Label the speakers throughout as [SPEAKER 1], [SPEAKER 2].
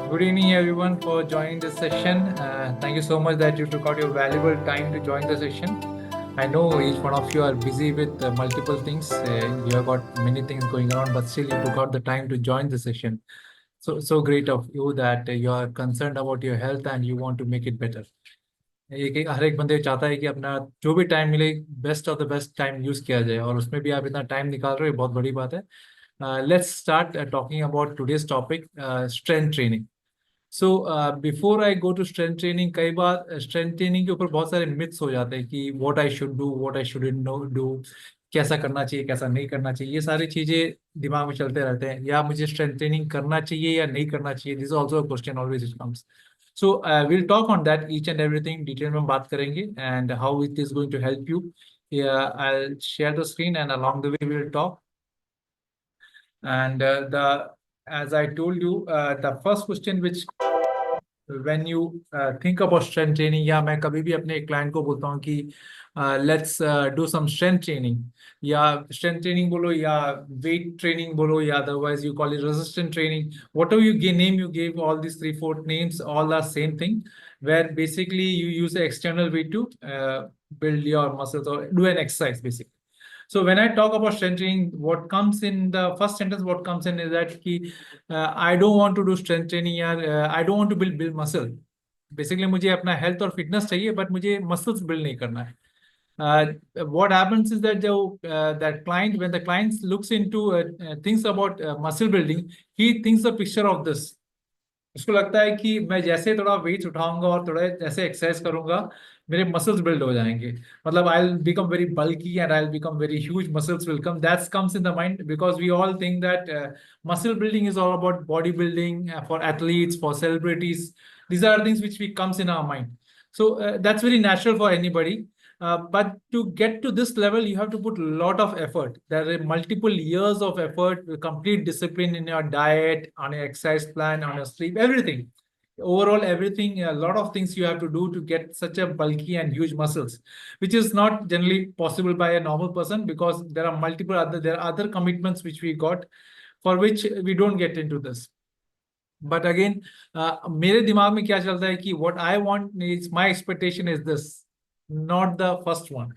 [SPEAKER 1] Good evening, everyone, for joining this session. Thank you so much that you took out your valuable time to join the session. I know each one of you are busy with multiple things. You have got many things going on, but still you took out the time to join the session. So great of you that you are concerned about your health and you want to make it better. हर एक बंदे चाहता है कि अपना जो भी time मिले best of the best time use किया जाए और उसमें भी आप इतना टाइम निकाल रहे हो बहुत बड़ी बात है. Let's start talking about today's topic strength training. So before I go to strength training, कई बार स्ट्रेंथ ट्रेनिंग के ऊपर बहुत सारे मिथ्स हो जाते हैं कि what I should do, what I shouldn't no do, कैसा करना चाहिए कैसा नहीं करना चाहिए, ये सारी चीजें दिमाग में चलते रहते हैं. या मुझे स्ट्रेंथ ट्रेनिंग करना चाहिए या नहीं करना चाहिए, this also a question always it comes. So will talk on that each and everything, detail में हम बात करेंगे and how it is going to help you. I share the screen and along the way we will talk. And as I told you, the first question which when you think about strength training, या मैं कभी भी अपने client को बोलता हूँ कि let's do some strength training, या स्ट्रेंथ ट्रेनिंग बोलो या वेट ट्रेनिंग बोलो या otherwise you call it resistant training, whatever you name you gave, all these 3-4 names all are same thing, where basically you use the external way to build your muscles or do an exercise basically. So when I talk about strength training, what comes in the first sentence, what comes in is that ki, I don't want to do strength training, or I don't want to build muscle. Basically, मुझे अपना health और fitness चाहिए, but मुझे muscles build नहीं करना है. What happens is that that client, when the client looks into thinks about muscle building, he thinks a picture of this. उसको लगता है कि मैं जैसे थोड़ा वेट उठाऊंगा और थोड़ा जैसे एक्सरसाइज करूंगा, मेरे मसल्स बिल्ड हो जाएंगे. मतलब I will become very bulky and I will become very huge, muscles will come. That's comes in the mind because we all think that muscle building is all about body building for athletes, for celebrities. These are things which we comes in our mind. So that's very natural for anybody. But to get to this level, you have to put a lot of effort. There are multiple years of effort, complete discipline in your diet, on your exercise plan, on your sleep, everything. Overall, everything, a lot of things you have to do to get such a bulky and huge muscles, which is not generally possible by a normal person because there are other commitments which we got, for which we don't get into this. But again, मेरे दिमाग में क्या चलता है कि what I want is, my expectation is this, not the first one.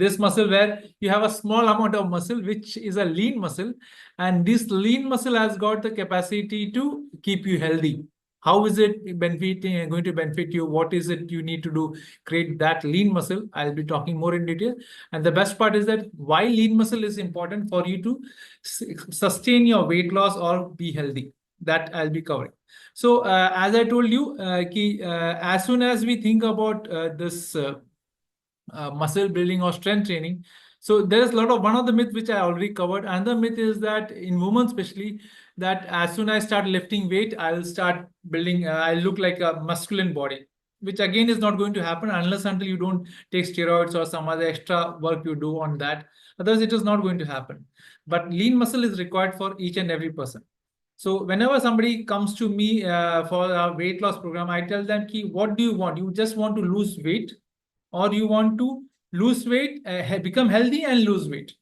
[SPEAKER 1] This muscle where you have a small amount of muscle, which is a lean muscle, and this lean muscle has got the capacity to keep you healthy. How is it going to benefit you? What is it you need to do? Create that lean muscle. I'll be talking more in detail. And the best part is that why lean muscle is important for you to sustain your weight loss or be healthy. That I'll be covering. So as I told you, as soon as we think about this muscle building or strength training, so there is a lot of, one of the myths which I already covered. Another myth is that in women especially, that as soon as I start lifting weight, I'll start building, I'll look like a masculine body, which again is not going to happen unless until you don't take steroids or some other extra work you do on that. Otherwise, it is not going to happen. But lean muscle is required for each and every person. So whenever somebody comes to me for a weight loss program, I tell them, what do you want? You just want to lose weight, or you want to lose weight, become healthy and lose weight.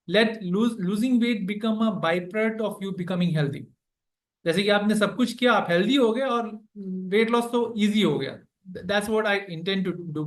[SPEAKER 1] Let losing weight become a byproduct of you becoming healthy. जैसे कि आपने सब कुछ किया, आप healthy हो गए और वेट लॉस तो इजी हो गया. That's what I intend to do,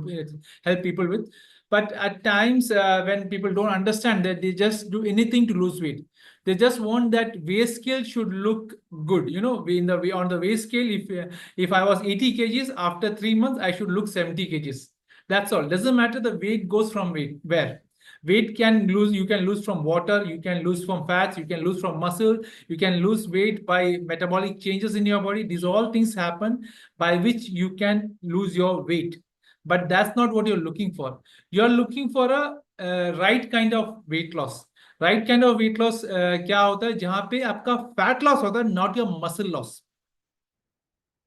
[SPEAKER 1] help people with. But at times when people don't understand that, they just do anything to lose weight. They just want that weight scale should look good. You know, on the weight scale, if I was 80 kgs, after 3 months I should look 70 kgs. That's all. Doesn't matter the weight goes from where. Weight you can lose from water, you can lose from fats, you can lose from muscle, you can lose weight by metabolic changes in your body. These all things happen by which you can lose your weight. But that's not what you're looking for. You're looking for a right kind of weight loss. Right kind of weight loss क्या होता है, जहां पे आपका fat loss होता है, not your muscle loss.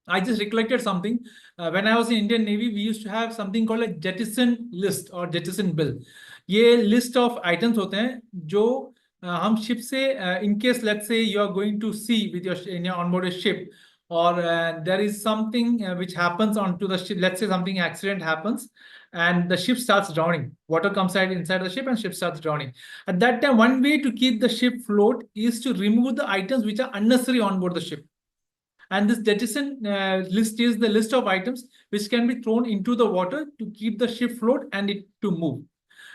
[SPEAKER 1] I just recollected something. When I was in Indian Navy, we used to have something called a jettison list or jettison bill. ये list of items होते हैं जो हम ship से, in case let's say you are going to sea with your onboard ship, or there is something which happens onto the ship. Let's say something accident happens and the ship starts drowning. Water comes inside the ship and ship starts drowning. At that time, one way to keep the ship float is to remove the items which are unnecessary on board the ship. And this jettison list is the list of items which can be thrown into the water to keep the ship float and it to move.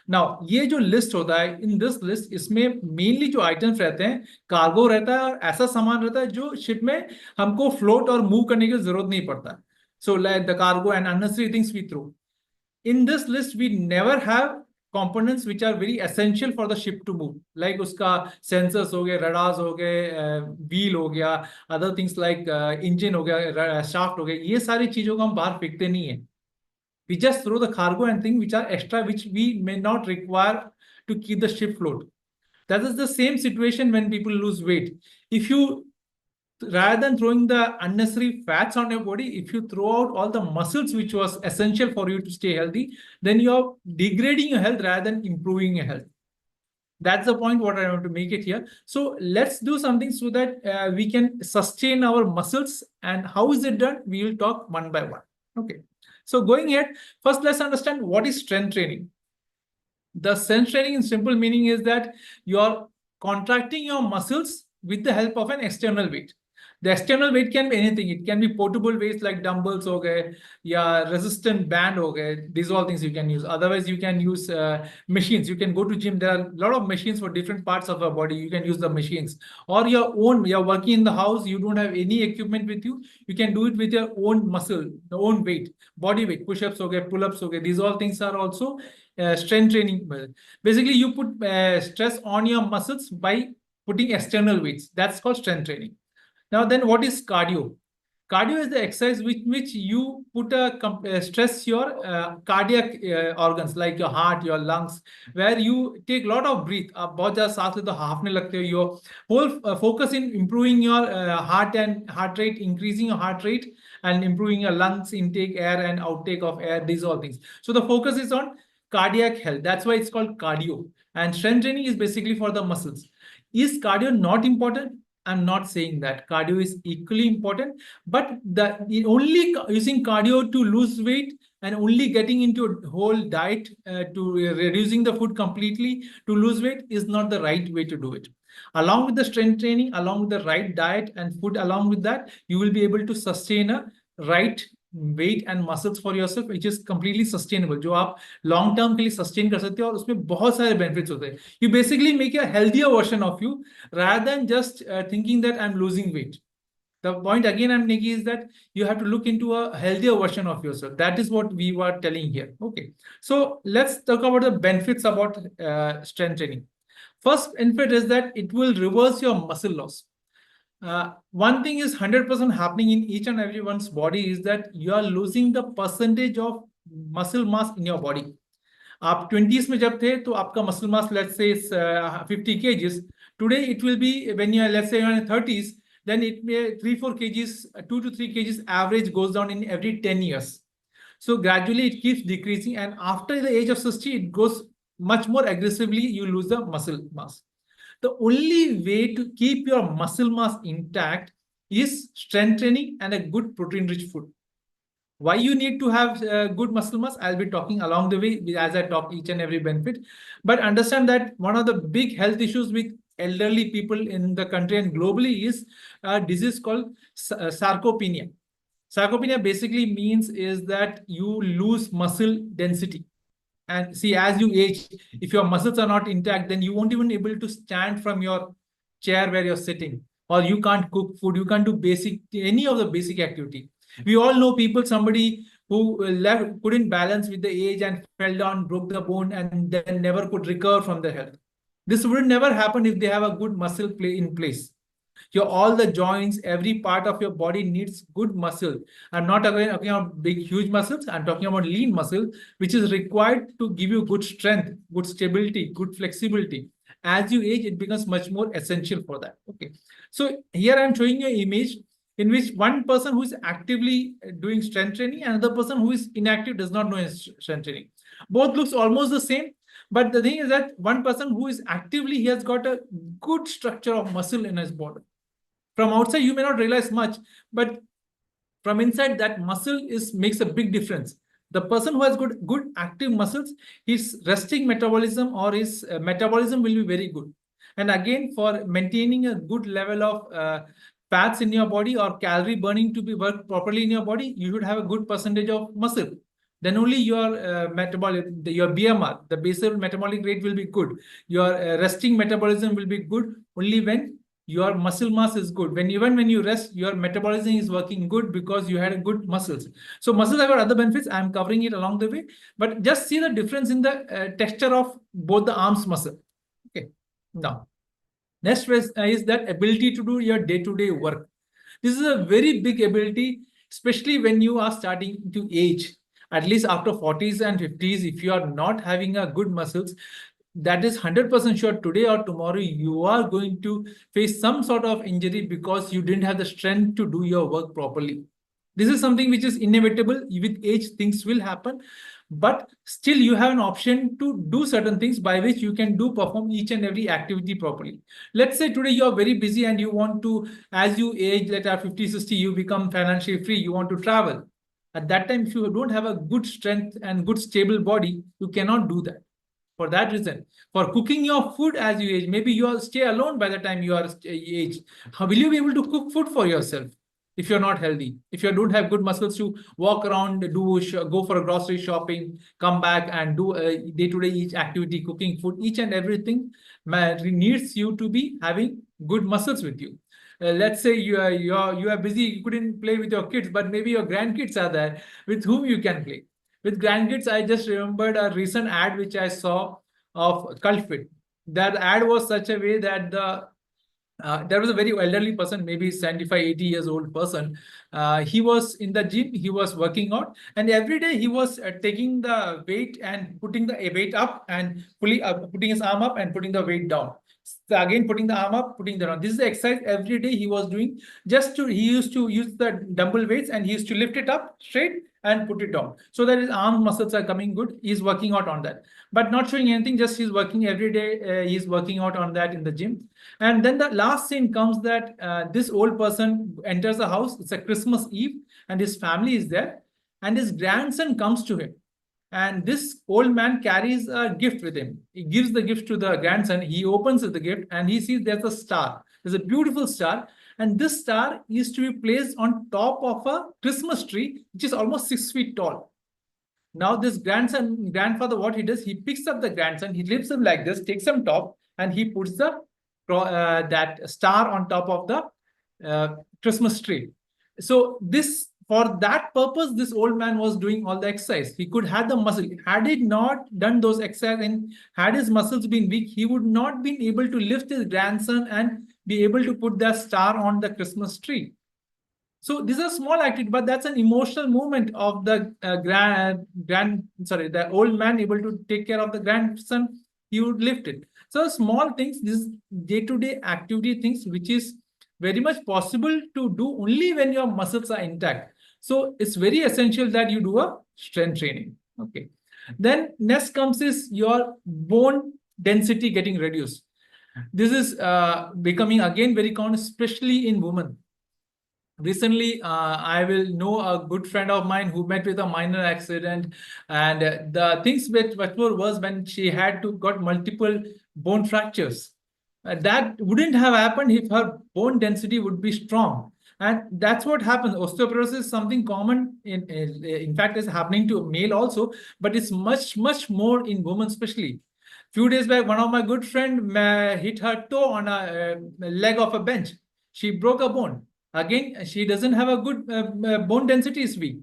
[SPEAKER 1] Now, ये जो list होता है, in this list, इसमें mainly जो items रहते हैं, cargo रहता है और ऐसा सामान रहता है जो शिप में हमको फ्लोट और मूव करने की जरूरत नहीं पड़ता. So like the cargo and unnecessary things we throw. In this list, we never have components which are very essential for the ship to move. Like उसका sensors हो गए, radars हो गए, wheel हो गया, other things like engine हो गया, shaft हो गया. ये सारी चीजों को हम बाहर फेंकते नहीं है. We just throw the cargo and things which are extra, which we may not require to keep the ship float. That is the same situation when people lose weight. If you, rather than throwing the unnecessary fats on your body, if you throw out all the muscles which was essential for you to stay healthy, then you are degrading your health rather than improving your health. That's the point what I want to make it here. So let's do something so that we can sustain our muscles. And how is it done? We will talk one by one. Okay. So going ahead, first let's understand what is strength training. The strength training in simple meaning is that you are contracting your muscles with the help of an external weight. The external weight can be anything. It can be portable weights like dumbbells ho gaye, ya resistant band ho gaye. These are all things you can use. Otherwise, you can use machines. You can go to gym. There are a lot of machines for different parts of our body. You can use the machines. Or your own, you're working in the house, you don't have any equipment with you. You can do it with your own muscle, the own weight, body weight, push-ups ho gaye, pull-ups ho gaye. These all things are also strength training. Basically, you put stress on your muscles by putting external weights. That's called strength training. Now, then what is cardio? Cardio is the exercise which you put a stress your cardiac organs like your heart, your lungs, where you take a lot of breath. आप बहुत ज़्यादा सांस लेते हो, हाफने लगते हो. Your whole focus in improving your heart and heart rate, increasing your heart rate, and improving your lungs intake, air and outtake of air. These all things. So the focus is on cardiac health. That's why it's called cardio. And strength training is basically for the muscles. Is cardio not important? I'm not saying that. Cardio is equally important, but only using cardio to lose weight and only getting into a whole diet to reducing the food completely to lose weight is not the right way to do it. Along with the strength training, along with the right diet and food, along with that, you will be able to sustain a right weight and muscles for yourself, which is completely sustainable. जो आप long term के लिए sustain कर सकते हो और उसमें बहुत सारे benefits होते हैं. You basically make a healthier version of you rather than just thinking that I'm losing weight. The point again I'm making is that you have to look into a healthier version of yourself. That is what we were telling here. Okay. So let's talk about the benefits about strength training. First benefit is that it will reverse your muscle loss. One thing is 100% happening in each and everyone's body is that you are losing the percentage of muscle mass in your body. आप 20s में जब थे तो आपका muscle mass let's say is 50 kgs. Today it will be when you are let's say in 30s, then it may 3-4 kgs, 2 to 3 kgs average goes down in every 10 years. So gradually it keeps decreasing, and after the age of 60 it goes much more aggressively. You lose the muscle mass. The only way to keep your muscle mass intact is strength training and a good protein-rich food. Why you need to have good muscle mass, I'll be talking along the way as I talk each and every benefit. But understand that one of the big health issues with elderly people in the country and globally is a disease called sarcopenia. Sarcopenia basically means is that you lose muscle density. And see, as you age, if your muscles are not intact, then you won't even be able to stand from your chair where you're sitting, or you can't cook food, you can't do any of the basic activity. We all know people, somebody who couldn't balance with the age and fell down, broke the bone, and then never could recover from their health. This would never happen if they have a good muscle in place. All the joints, every part of your body needs good muscle. I'm not talking about big, huge muscles. I'm talking about lean muscle, which is required to give you good strength, good stability, good flexibility. As you age, it becomes much more essential for that. Okay. So here I'm showing you an image in which one person who is actively doing strength training and another person who is inactive does not know strength training. Both looks almost the same. But the thing is that one person who is actively, he has got a good structure of muscle in his body. From outside, you may not realize much, but from inside, that muscle makes a big difference. The person who has good active muscles, his resting metabolism or his metabolism will be very good. And again, for maintaining a good level of fats in your body or calorie burning to be work properly in your body, you should have a good percentage of muscle. Then only your your BMR, the basal metabolic rate will be good. Your resting metabolism will be good only when your muscle mass is good. When even when you rest, your metabolism is working good because you had a good muscles. So muscles have got other benefits. I'm covering it along the way, but just see the difference in the texture of both the arms muscle. Okay. Now, next is that ability to do your day-to-day work. This is a very big ability, especially when you are starting to age. At least after 40s and 50s, if you are not having a good muscles, that is 100% sure today or tomorrow you are going to face some sort of injury because you didn't have the strength to do your work properly. This is something which is inevitable. With age, things will happen, but still you have an option to do certain things by which you can perform each and every activity properly. Let's say today you are very busy and you want to, as you age, let are 50, 60, you become financially free, you want to travel. At that time, if you don't have a good strength and good stable body, you cannot do that. For that reason, for cooking your food as you age, maybe you stay alone by the time you are aged. How will you be able to cook food for yourself if you're not healthy? If you don't have good muscles to walk around, go for a grocery shopping, come back and do day-to-day each activity, cooking food, each and everything needs you to be having good muscles with you. Let's say you are busy, you couldn't play with your kids, but maybe your grandkids are there with whom you can play. With grandkids, I just remembered a recent ad which I saw of Cult Fit. That ad was such a way that there was a very elderly person, maybe 75, 80 years old person. He was in the gym, he was working out, and every day he was taking the weight and putting the weight up and putting his arm up and putting the weight down. So again, putting the arm up, putting the down. This is the exercise every day he was doing. He used to use the dumbbell weights and he used to lift it up straight and put it down so that his arm muscles are coming good. He's working out on that, but not showing anything. Just he's working every day. He's working out on that in the gym. And then the last scene comes that this old person enters the house. It's a Christmas Eve, and his family is there, and his grandson comes to him. And this old man carries a gift with him. He gives the gift to the grandson. He opens the gift and he sees there's a star. There's a beautiful star. And this star is to be placed on top of a Christmas tree, which is almost 6 feet tall. Now, this grandfather, what he does, he picks up the grandson, he lifts him like this, takes him top, and he puts that star on top of the Christmas tree. So for that purpose, this old man was doing all the exercise. He could have the muscle. Had he not done those exercise and had his muscles been weak, he would not been able to lift his grandson and be able to put the star on the Christmas tree. So this is a small activity, but that's an emotional moment of the the old man able to take care of the grandson. He would lift it. So small things, this day-to-day activity things, which is very much possible to do only when your muscles are intact. So it's very essential that you do a strength training. Okay. Then next comes is your bone density getting reduced. This is becoming again very common, especially in women. Recently, I will know a good friend of mine who met with a minor accident, and the things which were worse when she had got multiple bone fractures. That wouldn't have happened if her bone density would be strong. And that's what happens. Osteoporosis is something common in fact, is happening to male also, but it's much, much more in women, especially. Few days back, one of my good friend hit her toe on a leg of a bench. She broke a bone. Again, she doesn't have a good bone density is weak.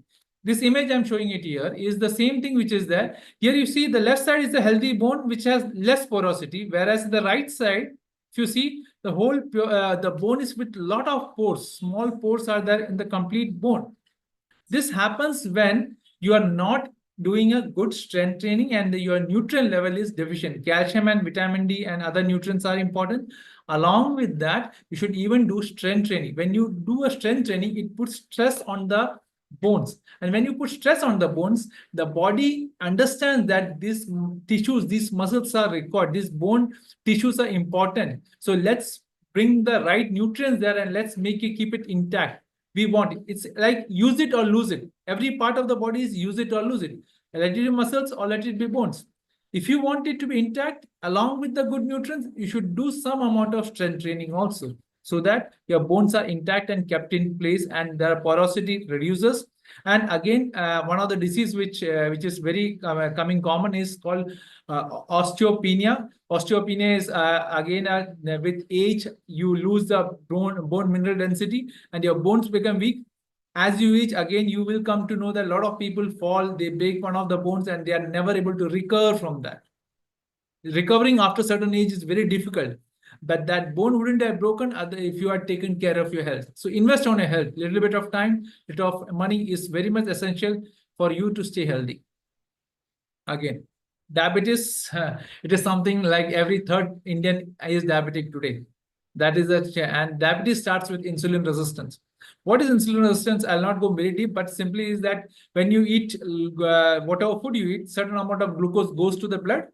[SPEAKER 1] This image I'm showing it here is the same thing which is there. Here you see the left side is the healthy bone which has less porosity, whereas the right side, if you see the whole the bone is with a lot of pores. Small pores are there in the complete bone. This happens when you are not doing a good strength training and your nutrient level is deficient. Calcium and vitamin D and other nutrients are important. Along with that, you should even do strength training. When you do a strength training, it puts stress on the bones. And when you put stress on the bones, the body understands that these tissues, these muscles are required. These bone tissues are important. So let's bring the right nutrients there and let's keep it intact. We want it. It's like use it or lose it. Every part of the body is use it or lose it. Let it be muscles or let it be bones. If you want it to be intact, along with the good nutrients, you should do some amount of strength training also. so that your bones are intact and kept in place, and their porosity reduces. And again, one of the disease which is very coming common is called osteopenia. Osteopenia is again with age you lose the bone mineral density and your bones become weak. As you age, again you will come to know that a lot of people fall, they break one of the bones, and they are never able to recover from that. Recovering after certain age is very difficult, but that bone wouldn't have broken if you had taken care of your health. So invest on your health. Little bit of time, little of money is very much essential for you to stay healthy. Again, diabetes, it is something like every third Indian is diabetic today. That is and diabetes starts with insulin resistance. What is insulin resistance? I'll not go very deep, but simply is that when you eat whatever food you eat, certain amount of glucose goes to the blood,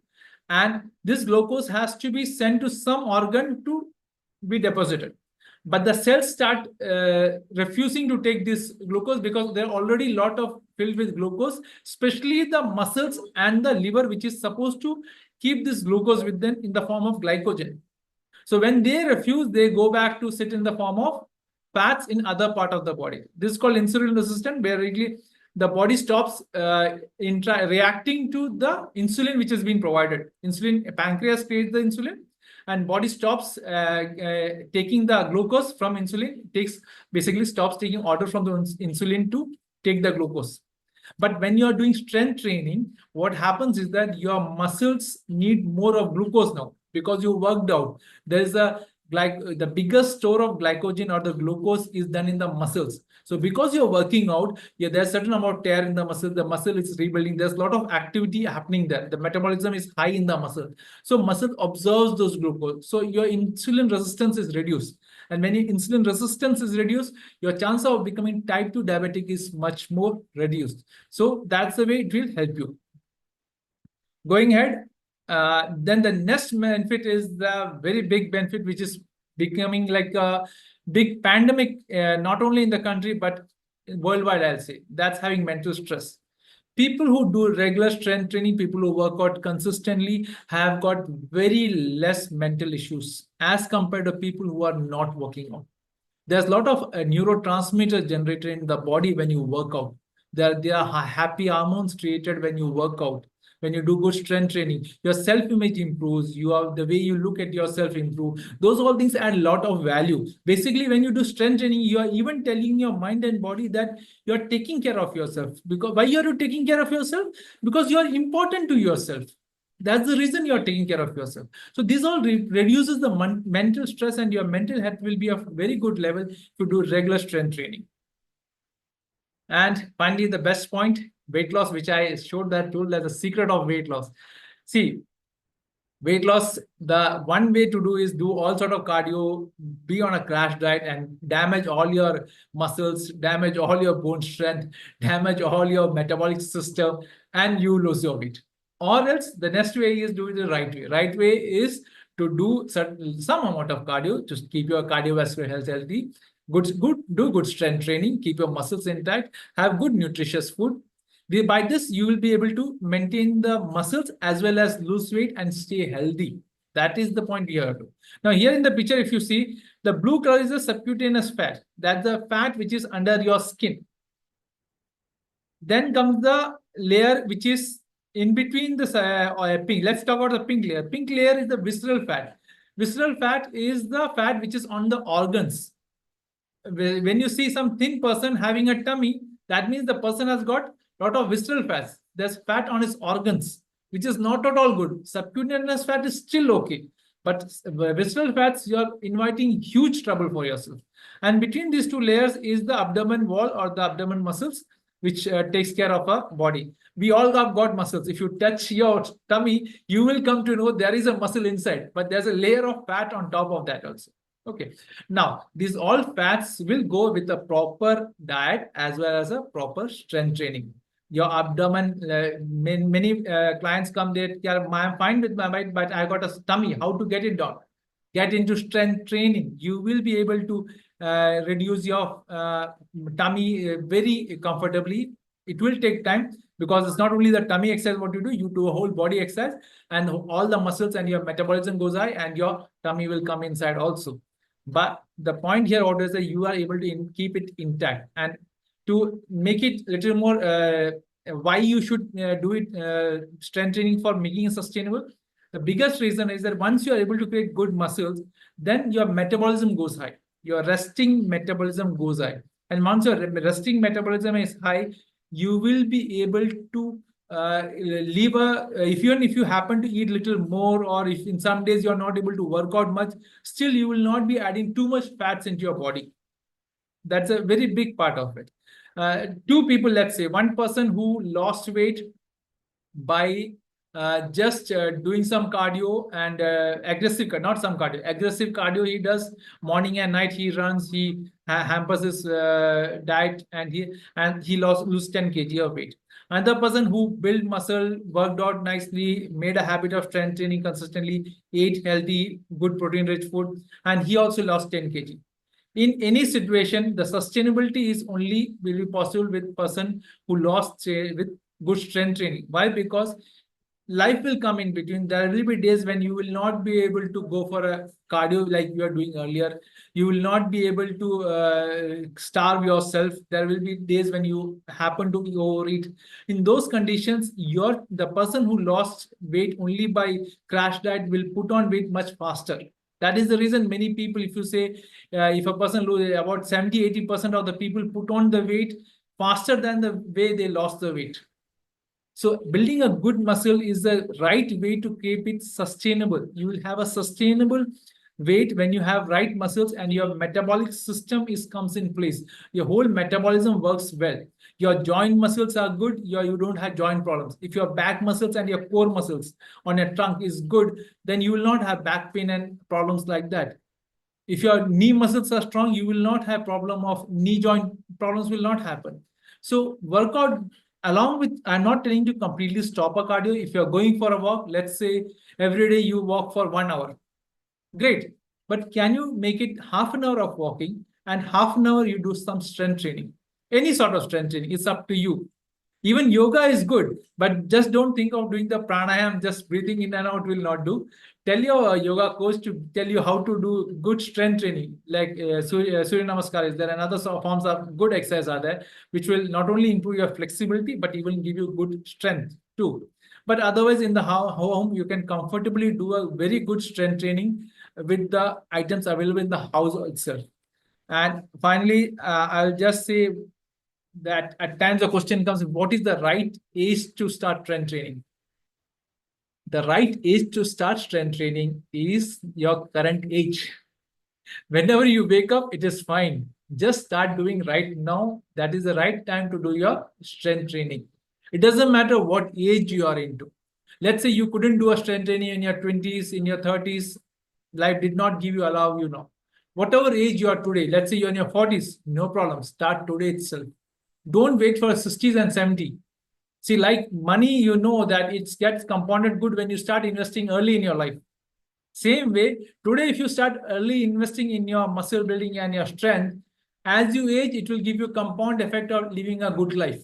[SPEAKER 1] and this glucose has to be sent to some organ to be deposited. But the cells start refusing to take this glucose because they're already a lot of filled with glucose, especially the muscles and the liver, which is supposed to keep this glucose with them in the form of glycogen. So when they refuse, they go back to sit in the form of fats in other part of the body. This is called insulin resistant, where really the body stops reacting to the insulin which has been provided. Insulin, pancreas creates the insulin, and body stops taking the glucose from insulin. Basically stops taking order from the insulin to take the glucose. But when you are doing strength training, what happens is that your muscles need more of glucose now because you worked out. There is the biggest store of glycogen or the glucose is done in the muscles. So because you're working out, there's a certain amount of tear in the muscle is rebuilding. There's a lot of activity happening there. The metabolism is high in the muscle. So muscle absorbs those glucose. So your insulin resistance is reduced. And when your insulin resistance is reduced, your chance of becoming type 2 diabetic is much more reduced. So that's the way it will help you. Going ahead, then the next benefit is the very big benefit, which is becoming like a big pandemic, not only in the country, but worldwide, I'll say. That's having mental stress. People who do regular strength training, people who work out consistently have got very less mental issues as compared to people who are not working out. There's a lot of neurotransmitters generated in the body when you work out. There are happy hormones created when you work out. When you do good strength training, your self-image improves. The way you look at yourself improve. Those all things add a lot of value. Basically, when you do strength training, you are even telling your mind and body that you are taking care of yourself. Because why are you taking care of yourself? Because you are important to yourself. That's the reason you're taking care of yourself. So this all reduces the mental stress, and your mental health will be of very good level to do regular strength training. And finally, the best point, weight loss, which I told as the secret of weight loss. See, weight loss, the one way to do is do all sort of cardio, be on a crash diet, and damage all your muscles, damage all your bone strength, damage all your metabolic system, and you lose your weight. Or else the next way is do it the right way. Right way is to do some amount of cardio to keep your cardiovascular health healthy. Do good strength training, keep your muscles intact, have good nutritious food. By this, you will be able to maintain the muscles as well as lose weight and stay healthy. That is the point here. Now, here in the picture, if you see, the blue color is the subcutaneous fat. That's the fat which is under your skin. Then comes the layer which is in between the pink. Let's talk about the pink layer. Pink layer is the visceral fat. Visceral fat is the fat which is on the organs. When you see some thin person having a tummy, that means the person has got a lot of visceral fats. There's fat on his organs, which is not at all good. Subcutaneous fat is still okay. But visceral fats, you're inviting huge trouble for yourself. And between these two layers is the abdomen wall or the abdomen muscles, which takes care of our body. We all have got muscles. If you touch your tummy, you will come to know there is a muscle inside, but there's a layer of fat on top of that also. Okay. Now, these all fats will go with a proper diet as well as a proper strength training. Your abdomen, many clients come there, I'm fine with my weight, but I got a tummy. How to get it down? Get into strength training. You will be able to reduce your tummy very comfortably. It will take time because it's not only the tummy exercise what you do a whole body exercise, and all the muscles and your metabolism goes high, and your tummy will come inside also. But the point here what is that you are able to keep it intact. And to make it a little more why you should do it strength training for making it sustainable. The biggest reason is that once you are able to create good muscles, then your metabolism goes high. Your resting metabolism goes high. And once your resting metabolism is high, you will be able to leave a even if you happen to eat little more, or if in some days you're not able to work out much, still you will not be adding too much fats into your body. That's a very big part of it. Two people, let's say one person who lost weight by just doing some cardio and aggressive, not some cardio, aggressive cardio he does morning and night. He runs, he hampers his diet, and he lost lose 10 kg of weight. Another person who built muscle, worked out nicely, made a habit of strength training consistently, ate healthy, good protein-rich food, and he also lost 10 kg. In any situation, the sustainability is only will be possible with person who lost with good strength training. Why? Because life will come in between. There will be days when you will not be able to go for a cardio like you are doing earlier. You will not be able to starve yourself. There will be days when you happen to overeat. In those conditions, the person who lost weight only by crash diet will put on weight much faster. That is the reason many people, if you say, if a person loses about 70-80% of the people put on the weight faster than the way they lost the weight. So building a good muscle is the right way to keep it sustainable. You will have a sustainable weight when you have right muscles and your metabolic system comes in place. Your whole metabolism works well. Your joint muscles are good, you don't have joint problems. If your back muscles and your core muscles on your trunk is good, then you will not have back pain and problems like that. If your knee muscles are strong, you will not have problem of knee joint problems will not happen. So workout along with, I'm not telling you to completely stop a cardio. If you're going for a walk, let's say every day you walk for 1 hour. Great. But can you make it half an hour of walking and half an hour you do some strength training? Any sort of strength training, it's up to you. Even yoga is good, but just don't think of doing the pranayam, just breathing in and out will not do. Tell your yoga coach to tell you how to do good strength training, like Surya Namaskar is there, and other forms of good exercise are there, which will not only improve your flexibility, but even give you good strength too. But otherwise, in the home, you can comfortably do a very good strength training with the items available in the house itself. And finally, I'll just say that at times the question comes, what is the right age to start strength training? The right age to start strength training is your current age. Whenever you wake up, it is fine. Just start doing right now. That is the right time to do your strength training. It doesn't matter what age you are into. Let's say you couldn't do a strength training in your 20s, in your 30s. Life did not allow you now. Whatever age you are today, let's say you're in your 40s, no problem. Start today itself. Don't wait for 60s and 70. See, like money, you know that it gets compounded good when you start investing early in your life. Same way, today, if you start early investing in your muscle building and your strength, as you age, it will give you compound effect of living a good life.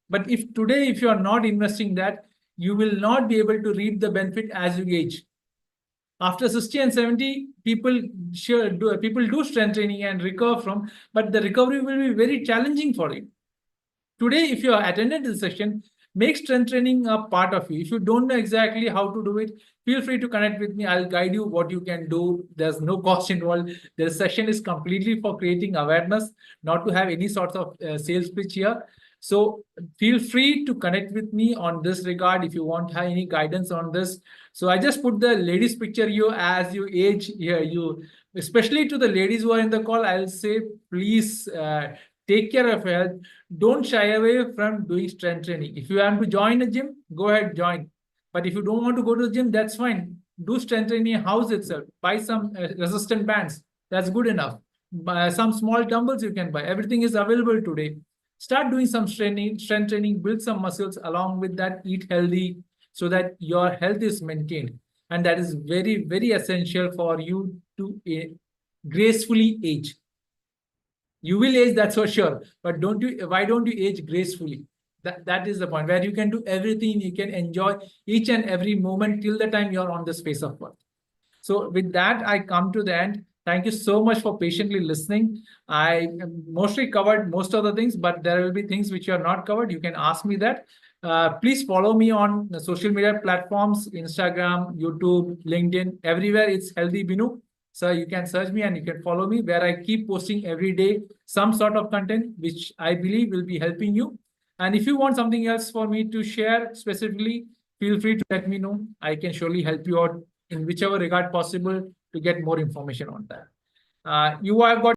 [SPEAKER 1] But if today, if you are not investing that, you will not be able to reap the benefit as you age. After 60 and 70, people do strength training and recover from, but the recovery will be very challenging for you. Today, if you attended this session, make strength training a part of you. If you don't know exactly how to do it, feel free to connect with me. I'll guide you what you can do. There's no cost involved. The session is completely for creating awareness, not to have any sort of sales pitch here. So feel free to connect with me on this regard if you want to have any guidance on this. So I just put the ladies picture you as you age here. Especially to the ladies who are in the call, I'll say, please take care of health. Don't shy away from doing strength training. If you want to join a gym, go ahead, join. But if you don't want to go to the gym, that's fine. Do strength training in house itself. Buy some resistant bands. That's good enough. Buy some small dumbbells you can buy. Everything is available today. Start doing some strength training, build some muscles. Along with that, eat healthy so that your health is maintained. And that is very, very essential for you to gracefully age. You will age, that's for sure. But why don't you age gracefully? That is the point where you can do everything. You can enjoy each and every moment till the time you're on this face of earth. So with that, I come to the end. Thank you so much for patiently listening. I mostly covered most of the things, but there will be things which are not covered. You can ask me that. Please follow me on the social media platforms, Instagram, YouTube, LinkedIn, everywhere. It's Healthy Binu. So you can search me and you can follow me where I keep posting every day some sort of content which I believe will be helping you. And if you want something else for me to share specifically, feel free to let me know. I can surely help you out in whichever regard possible to get more information on that. You have got